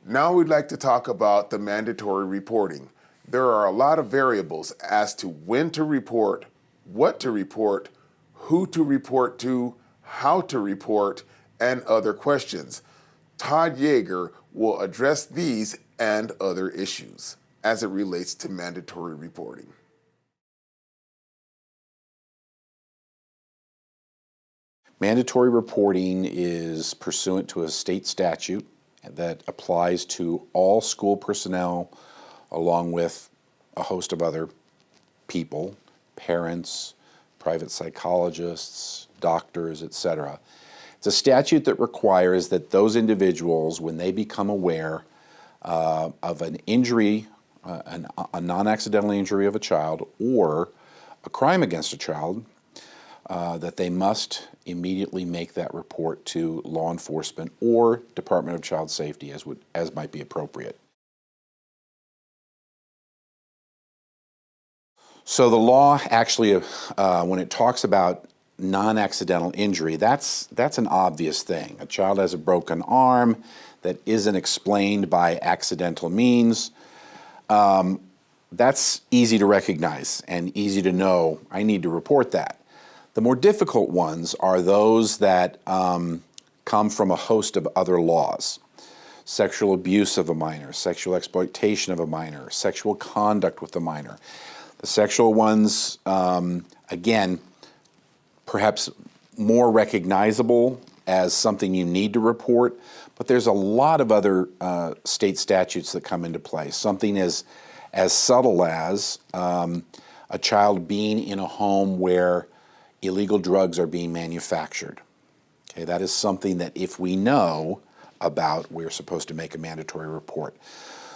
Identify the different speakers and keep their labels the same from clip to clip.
Speaker 1: Now we'd like to talk about the mandatory reporting. There are a lot of variables as to when to report, what to report, who to report to, how to report, and other questions. Todd Yeager will address these and other issues as it relates to mandatory reporting.
Speaker 2: Mandatory reporting is pursuant to a state statute that applies to all school personnel along with a host of other people, parents, private psychologists, doctors, etc. It's a statute that requires that those individuals, when they become aware of an injury, a non-accidental injury of a child, or a crime against a child, that they must immediately make that report to law enforcement or Department of Child Safety as might be appropriate. So the law actually, when it talks about non-accidental injury, that's an obvious thing. A child has a broken arm that isn't explained by accidental means. That's easy to recognize and easy to know. I need to report that. The more difficult ones are those that come from a host of other laws. Sexual abuse of a minor, sexual exploitation of a minor, sexual conduct with a minor. The sexual ones, again, perhaps more recognizable as something you need to report, but there's a lot of other state statutes that come into play. Something as subtle as a child being in a home where illegal drugs are being manufactured. Okay, that is something that if we know about, we're supposed to make a mandatory report.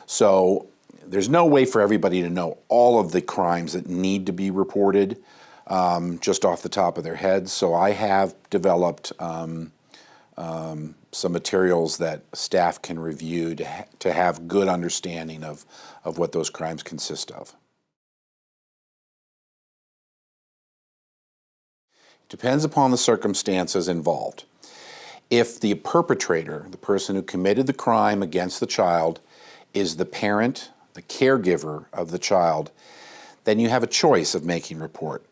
Speaker 2: So there's no way for everybody to know all of the crimes that need to be reported just off the top of their heads. So I have developed some materials that staff can review to have good understanding of what those crimes consist of. Depends upon the circumstances involved. If the perpetrator, the person who committed the crime against the child, is the parent, the caregiver of the child, then you have a choice of making report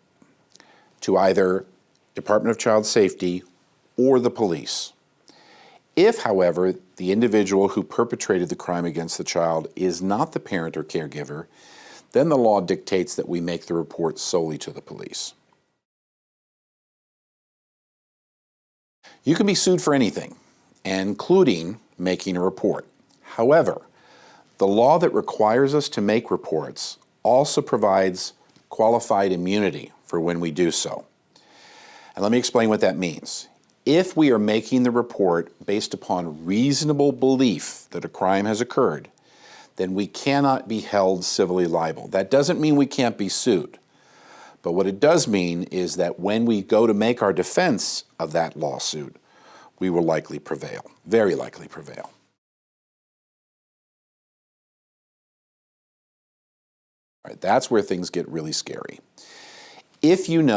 Speaker 2: to either Department of Child Safety or the police. If, however, the individual who perpetrated the crime against the child is not the parent or caregiver, then the law dictates that we make the report solely to the police. You can be sued for anything, including making a report. However, the law that requires us to make reports also provides qualified immunity for when we do so. And let me explain what that means. If we are making the report based upon reasonable belief that a crime has occurred, then we cannot be held civilly liable. That doesn't mean we can't be sued. But what it does mean is that when we go to make our defense of that lawsuit, we will likely prevail, very likely prevail. All right, that's where things get really scary. If you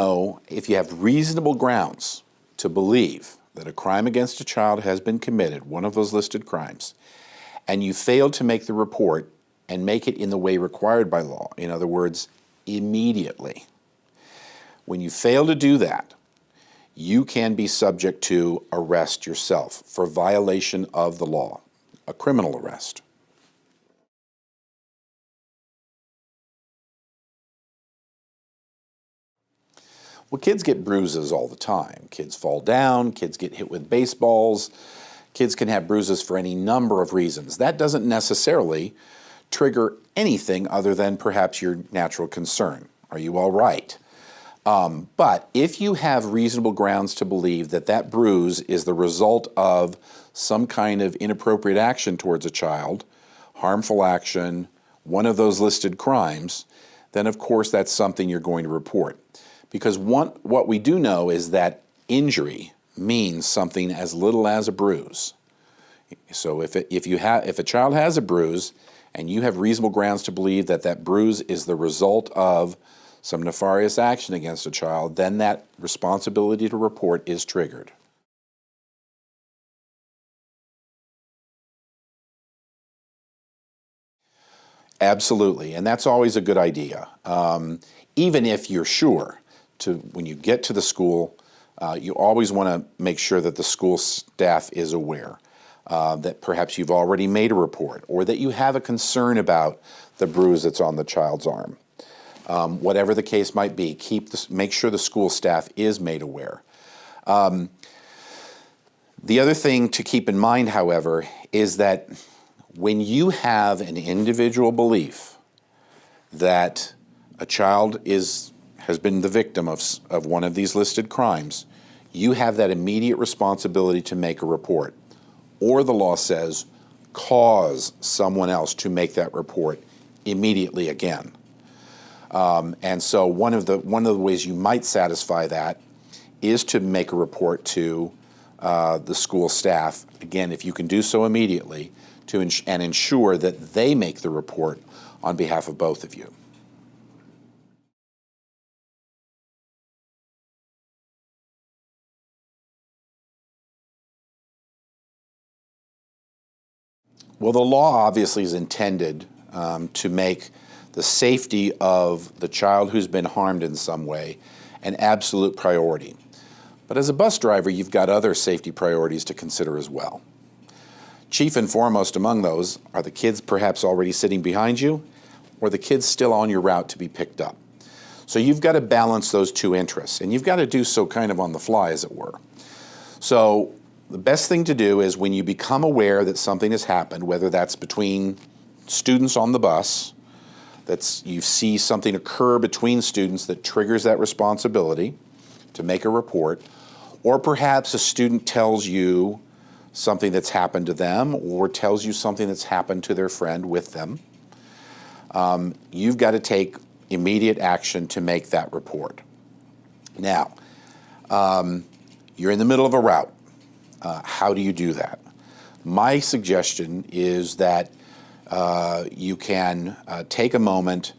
Speaker 2: have reasonable grounds to believe that a crime against a child has been committed, one of those listed crimes, and you fail to make the report and make it in the way required by law, in other words, immediately, when you fail to do that, you can be subject to arrest yourself for violation of the law, a criminal arrest. Well, kids get bruises all the time. Kids fall down, kids get hit with baseballs, kids can have bruises for any number of reasons. That doesn't necessarily trigger anything other than perhaps your natural concern. Are you all right? But if you have reasonable grounds to believe that that bruise is the result of some kind of inappropriate action towards a child, harmful action, one of those listed crimes, then of course that's something you're going to report. Because what we do know is that injury means something as little as a bruise. So if a child has a bruise and you have reasonable grounds to believe that that bruise is the result of some nefarious action against a child, then that responsibility to report is triggered. Absolutely, and that's always a good idea. Even if you're sure when you get to the school, you always want to make sure that the school staff is aware that perhaps you've already made a report or that you have a concern about the bruise that's on the child's arm. Whatever the case might be, make sure the school staff is made aware. The other thing to keep in mind, however, is that when you have an individual belief that a child has been the victim of one of these listed crimes, you have that immediate responsibility to make a report. Or the law says, cause someone else to make that report immediately again. And so one of the ways you might satisfy that is to make a report to the school staff, again, if you can do so immediately, and ensure that they make the report on behalf of both of you. Well, the law obviously is intended to make the safety of the child who's been harmed in some way an absolute priority. But as a bus driver, you've got other safety priorities to consider as well. Chief and foremost among those are the kids perhaps already sitting behind you or the kids still on your route to be picked up. So you've got to balance those two interests, and you've got to do so kind of on the fly, as it were. So the best thing to do is when you become aware that something has happened, whether that's between students on the bus, you see something occur between students that triggers that responsibility to make a report, or perhaps a student tells you something that's happened to them or tells you something that's happened to their friend with them, you've got to take immediate action to make that report. Now, you're in the middle of a route. How do you do that? My suggestion is that you can take a moment,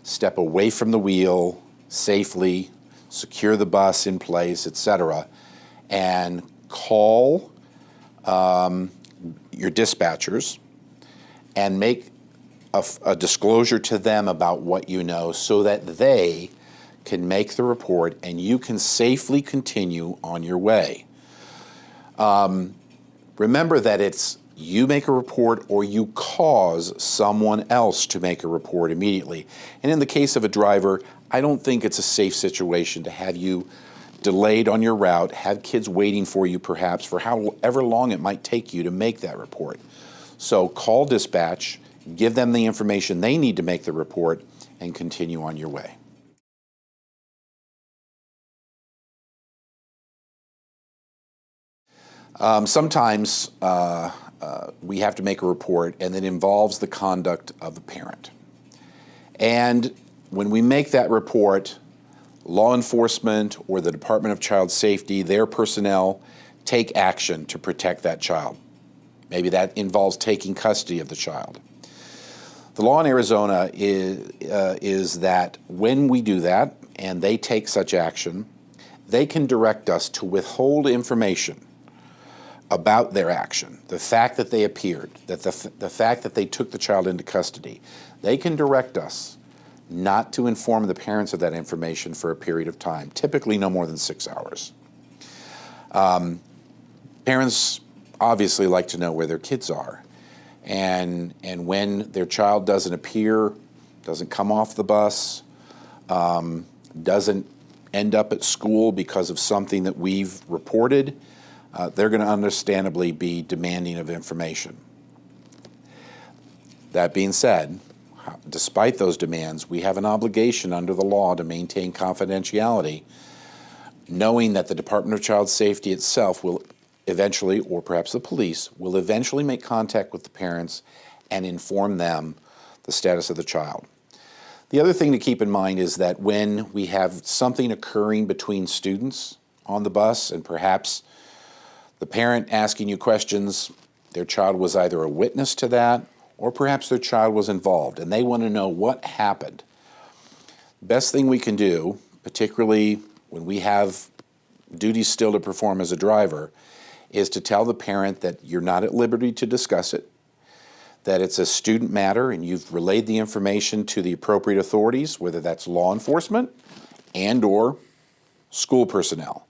Speaker 2: step away from the wheel safely, secure the bus in place, etc., and call your dispatchers and make a disclosure to them about what you know so that they can make the report and you can safely continue on your way. Remember that it's you make a report or you cause someone else to make a report immediately. And in the case of a driver, I don't think it's a safe situation to have you delayed on your route, have kids waiting for you perhaps for however long it might take you to make that report. So call dispatch, give them the information they need to make the report, and continue on your way. Sometimes we have to make a report and it involves the conduct of the parent. And when we make that report, law enforcement or the Department of Child Safety, their personnel, take action to protect that child. Maybe that involves taking custody of the child. The law in Arizona is that when we do that and they take such action, they can direct us to withhold information about their action, the fact that they appeared, that the fact that they took the child into custody. They can direct us not to inform the parents of that information for a period of time, typically no more than 6 hours. Parents obviously like to know where their kids are. And when their child doesn't appear, doesn't come off the bus, doesn't end up at school because of something that we've reported, they're going to understandably be demanding of information. That being said, despite those demands, we have an obligation under the law to maintain confidentiality, knowing that the Department of Child Safety itself will eventually, or perhaps the police, will eventually make contact with the parents and inform them the status of the child. The other thing to keep in mind is that when we have something occurring between students on the bus and perhaps the parent asking you questions, their child was either a witness to that or perhaps their child was involved and they want to know what happened. Best thing we can do, particularly when we have duties still to perform as a driver, is to tell the parent that you're not at liberty to discuss it, that it's a student matter and you've relayed the information to the appropriate authorities, whether that's law enforcement and/or school personnel,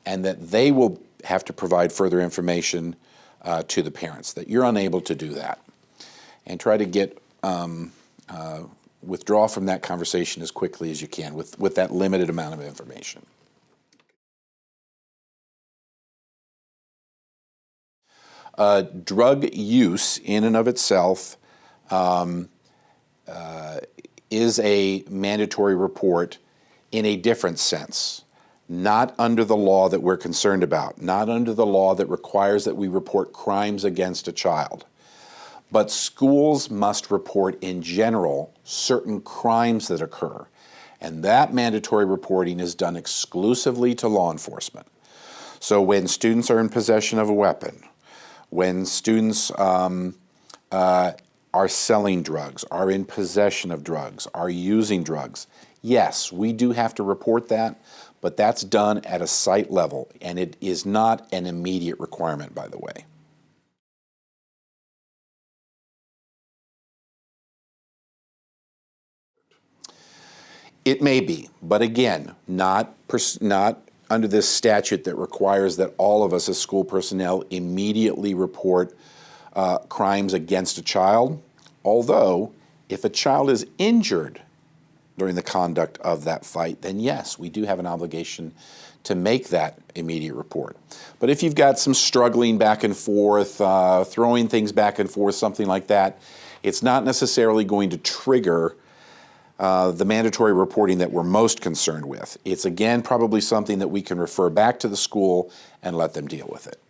Speaker 2: and that they will have to provide further information to the parents, that you're unable to do that. And try to get withdraw from that conversation as quickly as you can with that limited amount of information. Drug use in and of itself is a mandatory report in a different sense, not under the law that we're concerned about, not under the law that requires that we report crimes against a child. But schools must report in general certain crimes that occur, and that mandatory reporting is done exclusively to law enforcement. So when students are in possession of a weapon, when students are selling drugs, are in possession of drugs, are using drugs, yes, we do have to report that, but that's done at a site level, and it is not an immediate requirement, by the way. It may be, but again, not under this statute that requires that all of us as school personnel immediately report crimes against a child. Although, if a child is injured during the conduct of that fight, then yes, we do have an obligation to make that immediate report. But if you've got some struggling back and forth, throwing things back and forth, something like that, it's not necessarily going to trigger the mandatory reporting that we're most concerned with. It's again probably something that we can refer back to the school and let them deal with it.